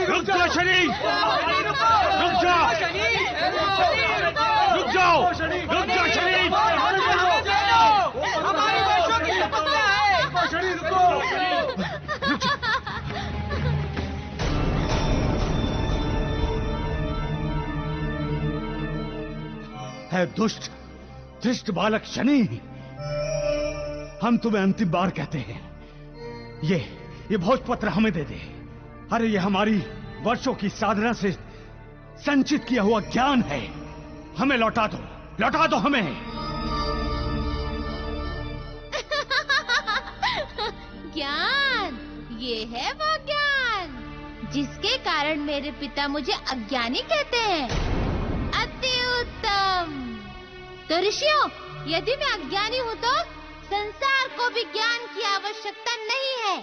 रुक जा शनि, रुक जा, रुक जाओ, रुक जा शनि, हमारी वर्षों की तपस्या है। शनि रुको। है दुष्ट धृष्ट बालक शनि, हम तुम्हें अंतिम बार कहते हैं, ये भोजपत्र हमें दे दे। अरे ये हमारी वर्षों की साधना से संचित किया हुआ ज्ञान है, हमें लौटा दो हमें। ज्ञान, ये है वो ज्ञान जिसके कारण मेरे पिता मुझे अज्ञानी कहते हैं। अति उत्तम। तो ऋषियों, यदि मैं अज्ञानी हूँ तो संसार को भी ज्ञान की आवश्यकता नहीं है।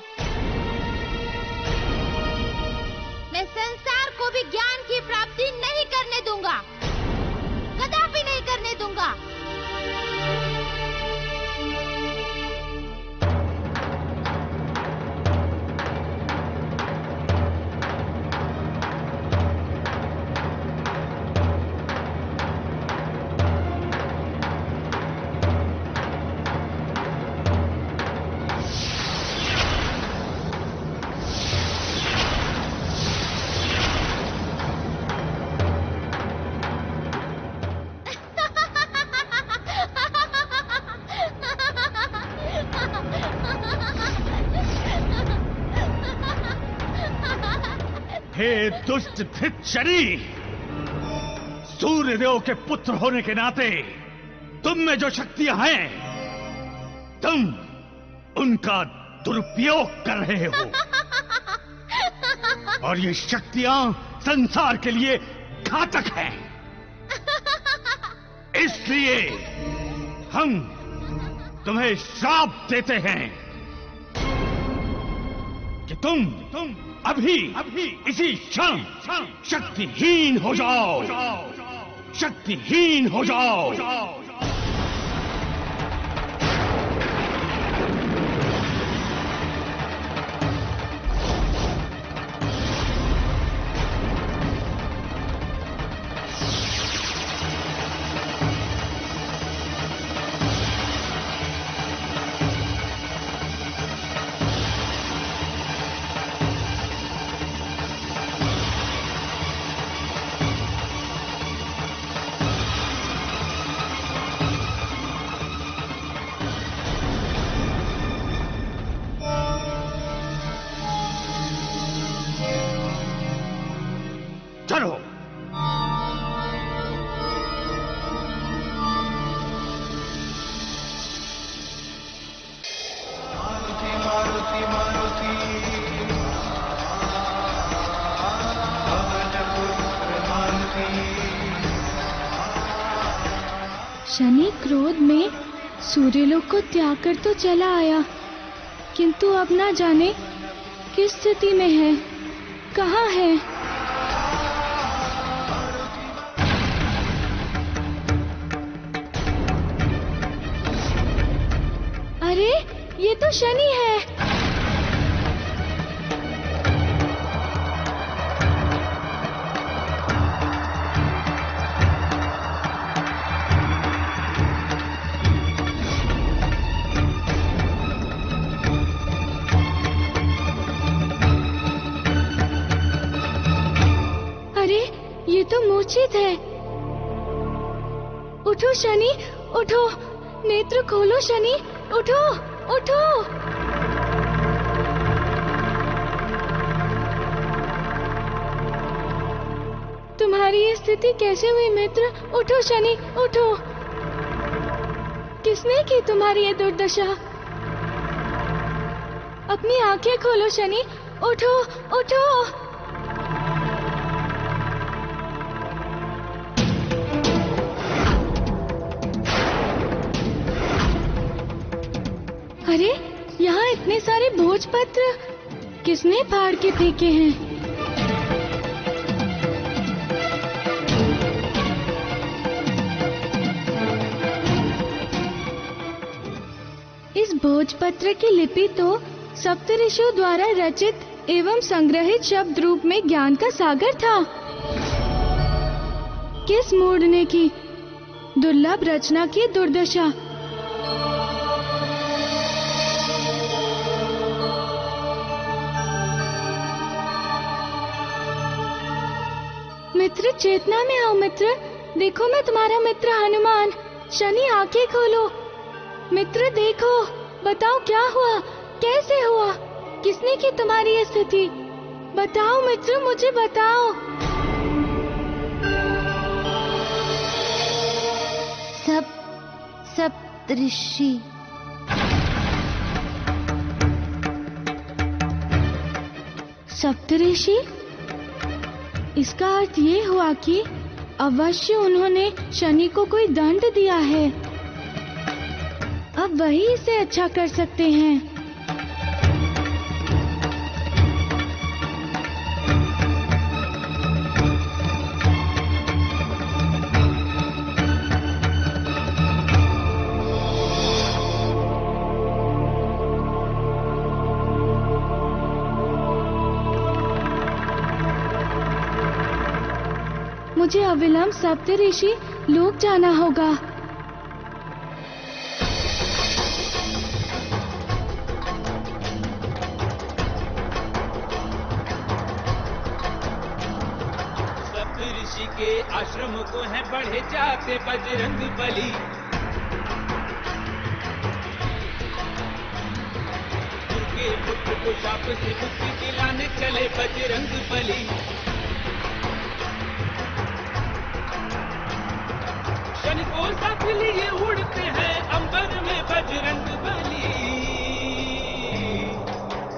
मैं संसार को भी ज्ञान की प्राप्ति नहीं करने दूंगा, कदापि नहीं करने दूंगा। हे दुष्ट धृत शनि, सूर्यदेव के पुत्र होने के नाते तुम में जो शक्तियां हैं, तुम उनका दुरुपयोग कर रहे हो, और ये शक्तियां संसार के लिए घातक हैं। इसलिए हम तुम्हें श्राप देते हैं कि तुम अभी इसी क्षण शक्तिहीन हो जाओ, शक्तिहीन हो जाओ। चलो। मारुति मारुति मारुति मारुति। शनि क्रोध में सूर्यलोक को त्याग कर तो चला आया, किंतु अब ना जाने किस स्थिति में है, कहाँ है। अरे ये तो शनि है। अरे ये तो मूर्छित है। उठो शनि, उठो, नेत्र खोलो शनि, उठो उठो। तुम्हारी ये स्थिति कैसे हुई मित्र? उठो शनि, उठो। किसने की तुम्हारी ये दुर्दशा? अपनी आंखें खोलो शनि, उठो उठो। अरे यहाँ इतने सारे भोजपत्र किसने फाड़ के फेंके हैं? इस भोजपत्र की लिपि तो सप्तऋषियों द्वारा रचित एवं संग्रहित शब्द रूप में ज्ञान का सागर था। किस मूढ़ ने की दुर्लभ रचना की दुर्दशा। मित्र, चेतना में आओ मित्र। देखो, मैं तुम्हारा मित्र हनुमान। शनि, आंखें खोलो। मित्र देखो, बताओ क्या हुआ, कैसे हुआ, किसने की तुम्हारी ये स्थिति? बताओ मित्र, मुझे बताओ। सप्तऋषि। सप्तऋषि? इसका अर्थ ये हुआ कि अवश्य उन्होंने शनि को कोई दंड दिया है। अब वही इसे अच्छा कर सकते हैं। मुझे अविलंब सप्तऋषि लोक जाना होगा। सप्तऋषि के आश्रम को है बढ़े जाते बजरंग बली। उनके पुत्र को शाप से मुक्ति दिलाने चले बजरंग बली। शनि को साथ लिए उड़ते हैं अंबर में बजरंग बली।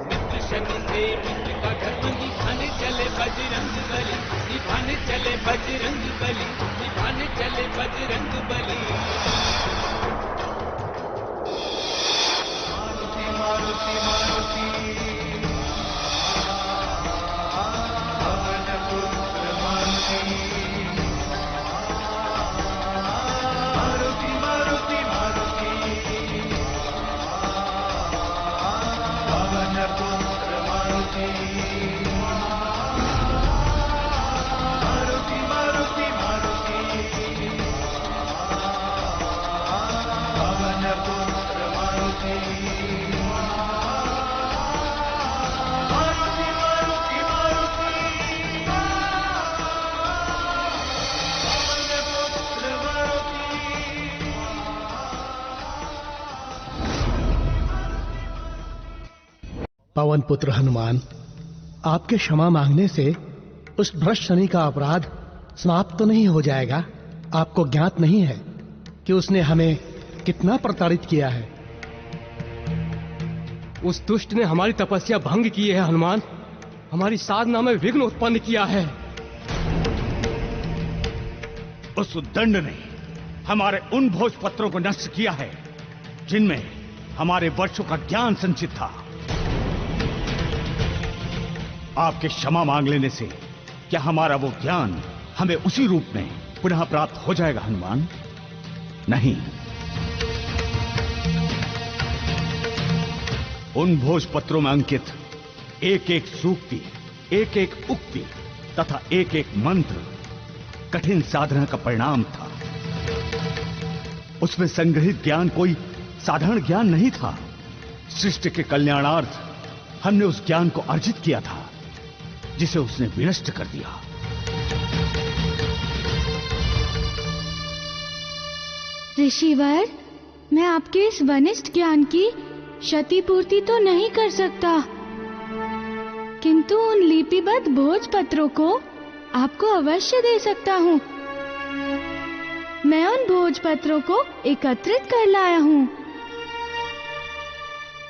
मित्र शनि से मित्र का धर्म निभाने चले बजरंग बली। निभाने चले बजरंग बली। निभाने चले बजरंग बली। मारुति मारुति मारुति पवन पुत्र मारुति। पवन पुत्र हनुमान, आपके क्षमा मांगने से उस भ्रष्ट शनि का अपराध समाप्त तो नहीं हो जाएगा। आपको ज्ञात नहीं है कि उसने हमें कितना प्रताड़ित किया है। उस दुष्ट ने हमारी तपस्या भंग की है हनुमान। हमारी साधना में विघ्न उत्पन्न किया है। उस उद्दंड ने हमारे उन भोजपत्रों को नष्ट किया है जिनमें हमारे वर्षों का ज्ञान संचित था। आपके क्षमा मांग लेने से क्या हमारा वो ज्ञान हमें उसी रूप में पुनः प्राप्त हो जाएगा हनुमान? नहीं। उन भोजपत्रों में अंकित एक एक सूक्ति, एक एक उक्ति तथा एक एक मंत्र कठिन साधना का परिणाम था। उसमें संग्रहित ज्ञान कोई साधारण ज्ञान नहीं था। सृष्टि के कल्याणार्थ हमने उस ज्ञान को अर्जित किया था जिसे उसने विनष्ट कर दिया। ऋषिवर, मैं आपके इस वनिष्ठ ज्ञान की क्षतिपूर्ति तो नहीं कर सकता, किंतु उन लिपिबद्ध भोजपत्रों को आपको अवश्य दे सकता हूँ। मैं उन भोजपत्रों को एकत्रित कर लाया हूँ।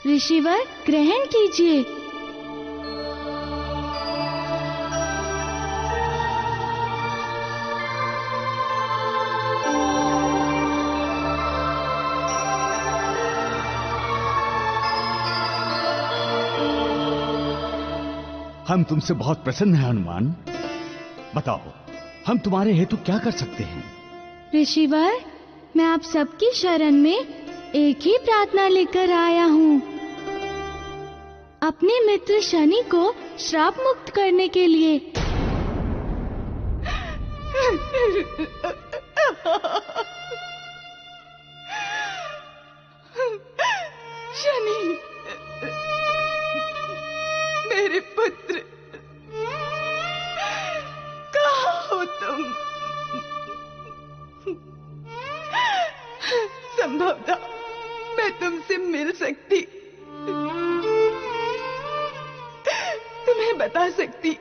ऋषिवर, ग्रहण कीजिए। हम तुमसे बहुत प्रसन्न हैं हनुमान। बताओ, हम तुम्हारे हेतु क्या कर सकते हैं? ऋषिवर, मैं आप सबकी शरण में एक ही प्रार्थना लेकर आया हूँ। अपने मित्र शनि को श्राप मुक्त करने के लिए। शनि, मेरे पुत्र, कहाँ हो तुम? संभवतः मैं तुमसे मिल सकती, तुम्हें बता सकती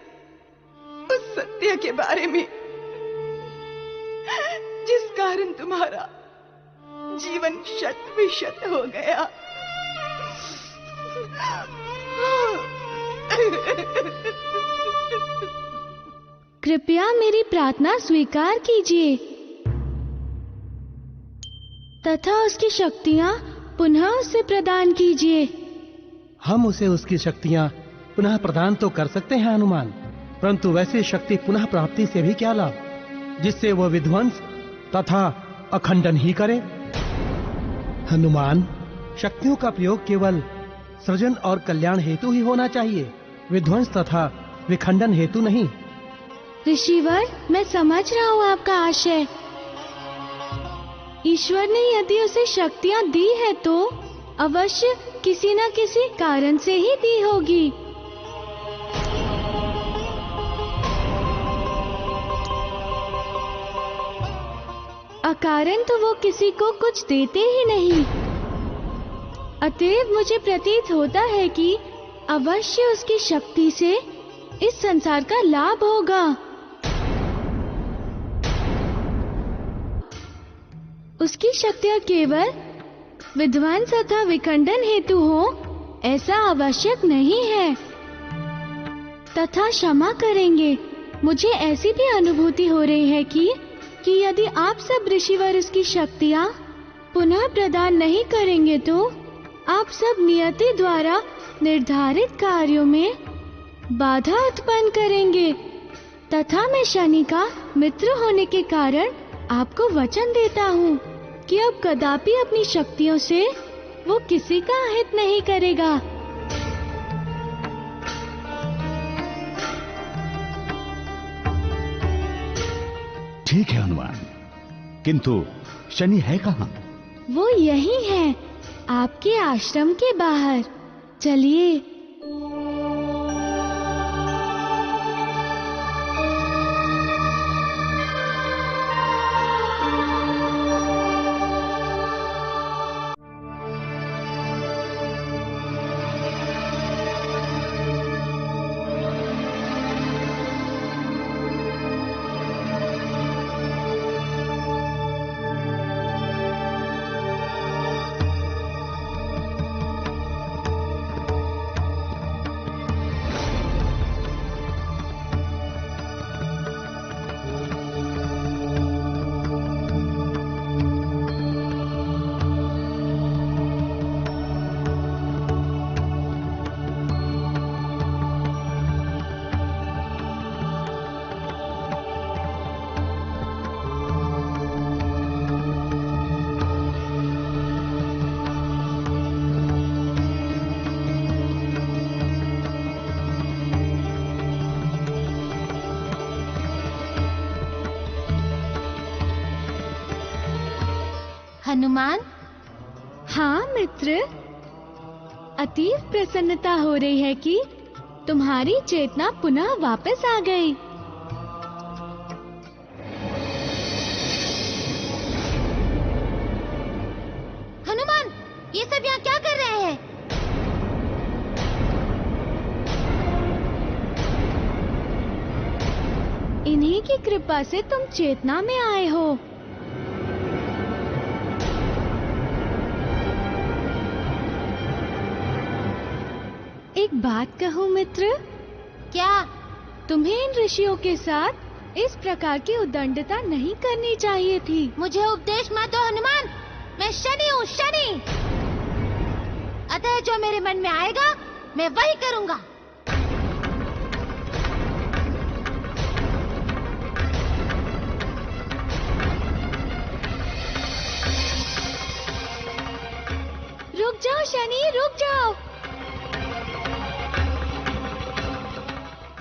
उस सत्य के बारे में जिस कारण तुम्हारा जीवन शत विशत हो गया। कृपया मेरी प्रार्थना स्वीकार कीजिए तथा उसकी शक्तियां पुनः उसे प्रदान कीजिए। हम उसे उसकी शक्तियां पुनः प्रदान तो कर सकते हैं हनुमान, परंतु वैसी शक्ति पुनः प्राप्ति से भी क्या लाभ, जिससे वह विध्वंस तथा अखंडन ही करे। हनुमान, शक्तियों का प्रयोग केवल सृजन और कल्याण हेतु ही होना चाहिए, विध्वंस तथा विखंडन हेतु नहीं। ऋषिवर, मैं समझ रहा हूँ आपका आशय। ईश्वर ने यदि उसे शक्तियाँ दी है तो अवश्य किसी न किसी कारण से ही दी होगी। अकारण तो वो किसी को कुछ देते ही नहीं। अतएव मुझे प्रतीत होता है कि अवश्य उसकी शक्ति से इस संसार का लाभ होगा। उसकी शक्तियाँ केवल विध्वंस तथा विखंडन हेतु हो ऐसा आवश्यक नहीं है। तथा क्षमा करेंगे, मुझे ऐसी भी अनुभूति हो रही है कि यदि आप सब ऋषिवर उसकी शक्तियाँ पुनः प्रदान नहीं करेंगे तो आप सब नियति द्वारा निर्धारित कार्यों में बाधा उत्पन्न करेंगे। तथा मैं शनि का मित्र होने के कारण आपको वचन देता हूँ कि अब कदापि अपनी शक्तियों से वो किसी का हित नहीं करेगा। ठीक है हनुमान, किंतु शनि है कहाँ? वो यही है, आपके आश्रम के बाहर। चलिए। हनुमान। हाँ मित्र, अतीव प्रसन्नता हो रही है कि तुम्हारी चेतना पुनः वापस आ गई। हनुमान, ये सब यहाँ क्या कर रहे हैं? इन्हीं की कृपा से तुम चेतना में आए हो। एक बात कहूँ मित्र? क्या? तुम्हें इन ऋषियों के साथ इस प्रकार की उद्दंडता नहीं करनी चाहिए थी। मुझे उपदेश मत दो हनुमान, मैं शनि हूँ, शनि। अतः जो मेरे मन में आएगा मैं वही करूँगा। रुक जाओ शनि, रुक जाओ।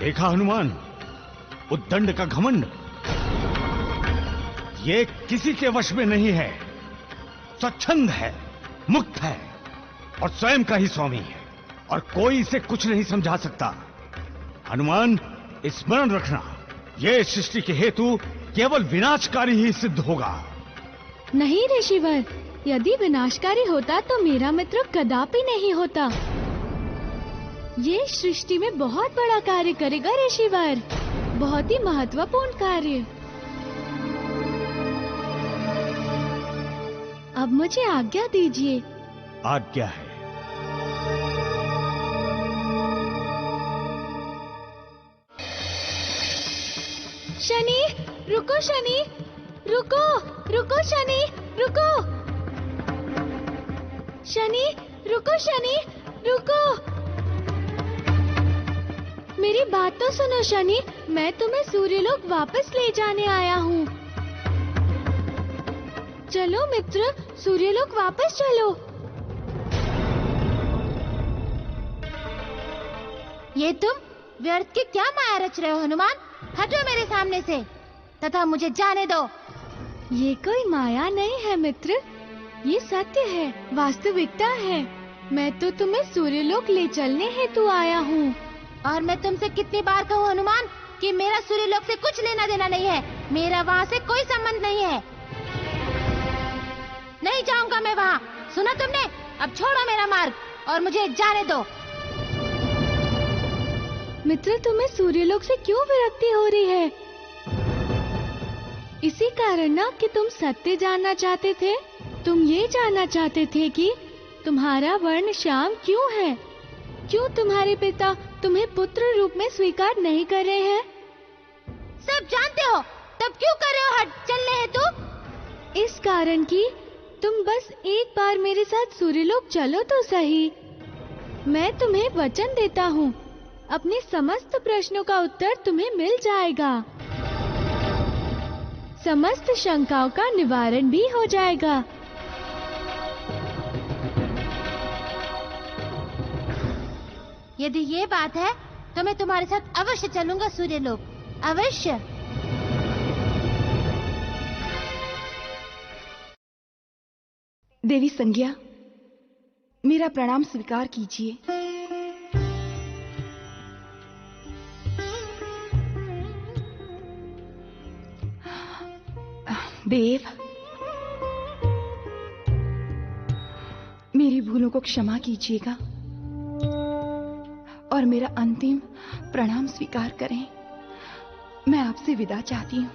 देखा हनुमान, उद्दंड का घमंड, ये किसी के वश में नहीं है, स्वच्छंद है, मुक्त है और स्वयं का ही स्वामी है, और कोई इसे कुछ नहीं समझा सकता। हनुमान, स्मरण रखना, ये सृष्टि के हेतु केवल विनाशकारी ही सिद्ध होगा। नहीं ऋषिवर, यदि विनाशकारी होता तो मेरा मित्र कदापि नहीं होता। ये सृष्टि में बहुत बड़ा कार्य करेगा ऋषिवर, बहुत ही महत्वपूर्ण कार्य। अब मुझे आज्ञा दीजिए। आज्ञा है। शनि, रुको शनि, रुको, रुको शनि, रुको। शनि, रुको शनि, रुको। मेरी बात तो सुनो शनि, मैं तुम्हें सूर्यलोक वापस ले जाने आया हूँ। चलो मित्र, सूर्यलोक वापस चलो। ये तुम व्यर्थ की क्या माया रच रहे हो हनुमान? हटो मेरे सामने से तथा मुझे जाने दो। ये कोई माया नहीं है मित्र, ये सत्य है, वास्तविकता है। मैं तो तुम्हें सूर्यलोक ले चलने हेतु आया हूँ। और मैं तुमसे कितनी बार कहूँ हनुमान कि मेरा सूर्यलोक से कुछ लेना देना नहीं है, मेरा वहाँ से कोई संबंध नहीं है। नहीं जाऊंगा मैं वहाँ, सुना तुमने? अब छोड़ो मेरा मार्ग और मुझे जाने दो। मित्र, तुम्हें सूर्यलोक से क्यों विरक्ति हो रही है? इसी कारण ना कि तुम सत्य जानना चाहते थे। तुम ये जानना चाहते थे कि तुम्हारा वर्ण श्याम क्यों है, क्यों तुम्हारे पिता तुम्हें पुत्र रूप में स्वीकार नहीं कर रहे हैं। सब जानते हो, तब क्यों कर रहे हो हट चलने हेतु? इस कारण कि तुम बस एक बार मेरे साथ सूर्यलोक चलो तो सही। मैं तुम्हें वचन देता हूँ, अपने समस्त प्रश्नों का उत्तर तुम्हें मिल जाएगा, समस्त शंकाओं का निवारण भी हो जाएगा। यदि ये बात है तो मैं तुम्हारे साथ अवश्य चलूंगा सूर्यलोक, अवश्य। देवी संज्ञा, मेरा प्रणाम स्वीकार कीजिए। देव, मेरी भूलों को क्षमा कीजिएगा और मेरा अंतिम प्रणाम स्वीकार करें। मैं आपसे विदा चाहती हूँ।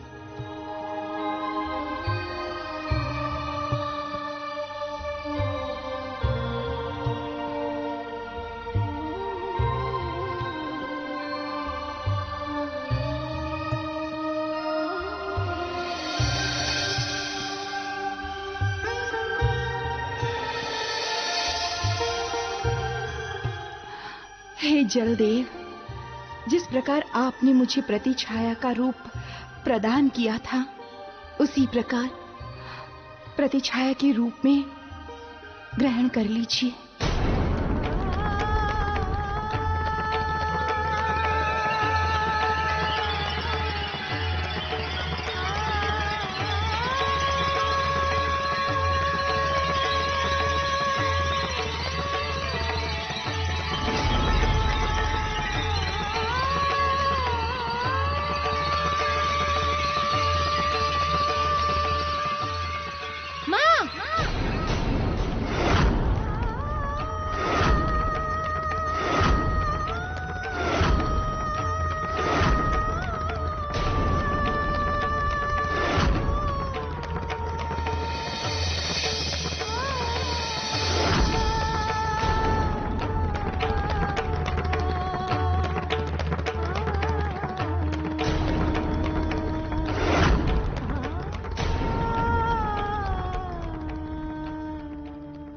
हे जलदेव, जिस प्रकार आपने मुझे प्रतिछाया का रूप प्रदान किया था, उसी प्रकार प्रतिछाया के रूप में ग्रहण कर लीजिए।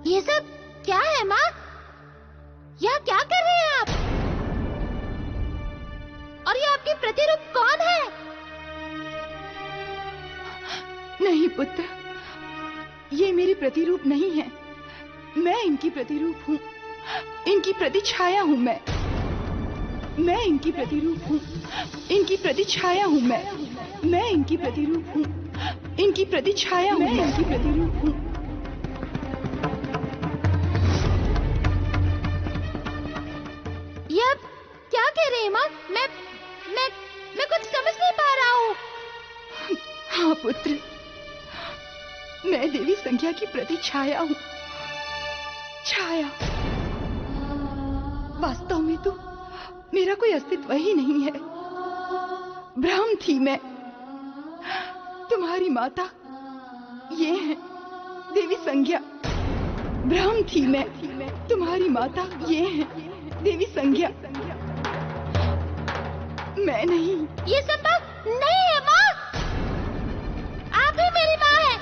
ये सब क्या है माँ? यह क्या कर रहे हैं आप? और ये आपकी प्रतिरूप कौन है? नहीं पुत्र, ये मेरी प्रतिरूप नहीं है। मैं इनकी प्रतिरूप हूँ, इनकी प्रतिछाया हूँ मैं। मैं इनकी प्रतिरूप हूँ, इनकी प्रतिछाया हूँ। मैं इनकी प्रतिरूप हूँ, इनकी प्रतिछाया हूँ, मैं इनकी प्रतिरूप हूँ। ये आप क्या कह रहे हैं माँ? मैं कुछ समझ नहीं पा रहा हूँ। हाँ पुत्र, मैं देवी संज्ञा की प्रतिछाया हूँ। छाया। वास्तव में तो मेरा कोई अस्तित्व ही नहीं है। भ्रम थी मैं। तुम्हारी माता ये है देवी संज्ञा। भ्रम थी मैं। तुम्हारी माता ये है देवी संज्ञा। मैं नहीं। ये संभव नहीं है माँ। आप ही मेरी माँ है।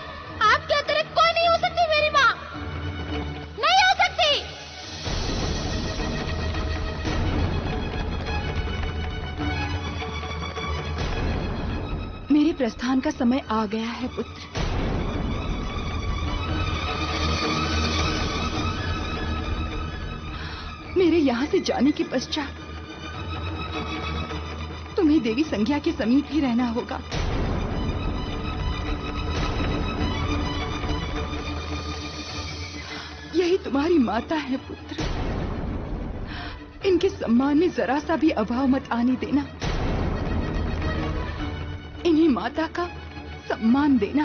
आपके अतिरिक्त कोई नहीं हो सकती मेरी माँ। नहीं हो सकती। मेरे प्रस्थान का समय आ गया है पुत्र। मेरे यहाँ से जाने के पश्चात तुम्हें देवी संज्ञा के समीप ही रहना होगा। यही तुम्हारी माता है पुत्र। इनके सम्मान में जरा सा भी अभाव मत आने देना। इन्हें माता का सम्मान देना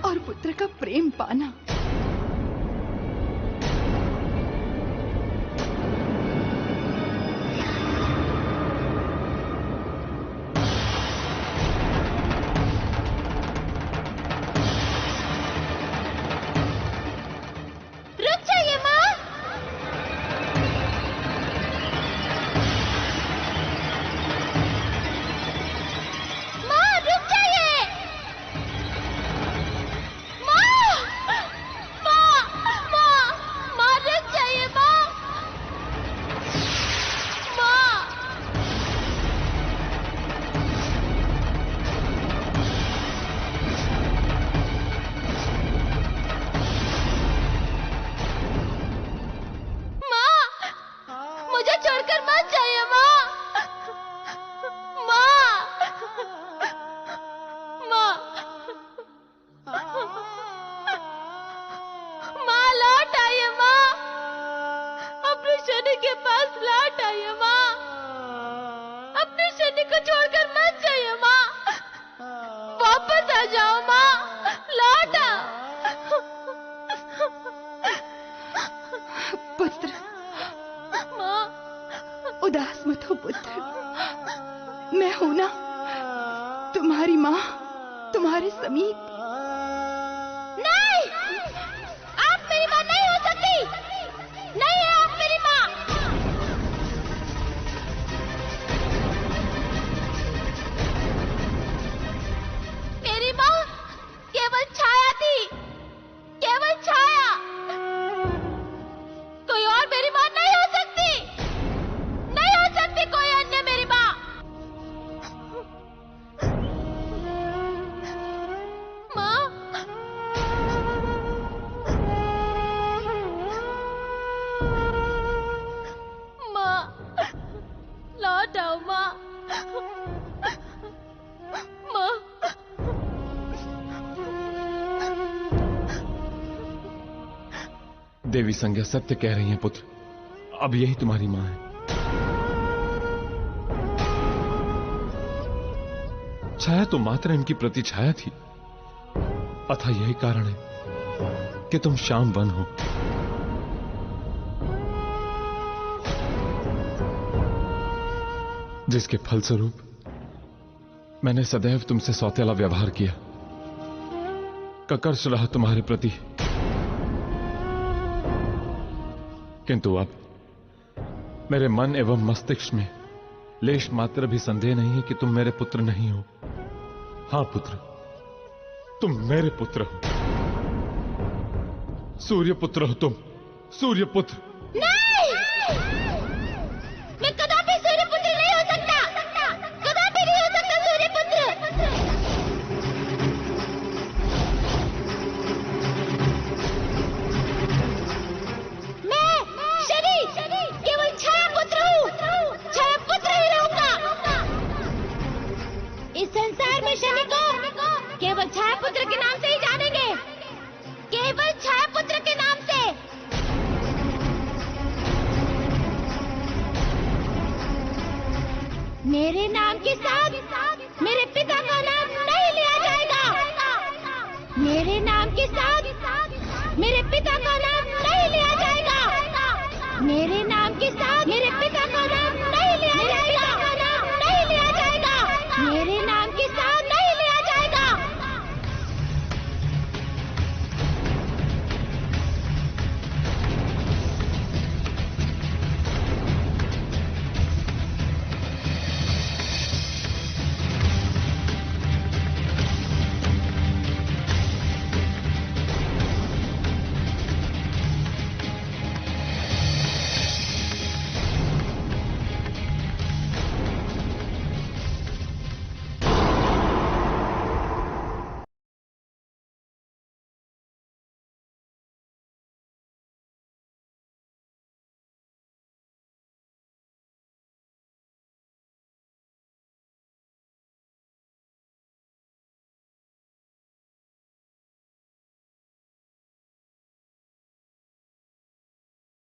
और पुत्र का प्रेम पाना। उदास मत हो पुत्र, मैं हूं ना, तुम्हारी माँ, तुम्हारे समीप। नहीं, आप मेरी माँ नहीं हो सकती। नहीं है आप मेरी माँ। मेरी माँ केवल छाया थी, केवल छाया। कोई और मेरी माँ नहीं हो सकती। नहीं हो सकती कोई अन्य मेरी माँ। माँ, माँ, लौट आओ माँ। माँ, देवी संज्ञा सत्य कह रही हैं पुत्र, अब यही तुम्हारी माँ है। छाया तो मात्र इनकी प्रतिछाया थी, अतः यही कारण है कि तुम श्याम वन हो। जिसके फलस्वरूप मैंने सदैव तुमसे सौतेला व्यवहार किया, ककर्ष रहा तुम्हारे प्रति। किंतु अब मेरे मन एवं मस्तिष्क में लेश मात्र भी संदेह नहीं है कि तुम मेरे पुत्र नहीं हो। हां पुत्र, तुम मेरे पुत्र हो। सूर्य पुत्र हो तुम, सूर्य पुत्र। नहीं! मैं कदापि सूर्यपुत्र नहीं हो सकता। कदापि नहीं हो सकता सूर्यपुत्र। मैं शनि केवल छाया पुत्र हूँ। इस संसार में शनि को केवल छाया पुत्र के नाम से ही जानेंगे, केवल छाया पुत्र के नाम से। मेरे नाम के साथ मेरे पिता का नाम नहीं लिया जाएगा। मेरे नाम के साथ मेरे पिता का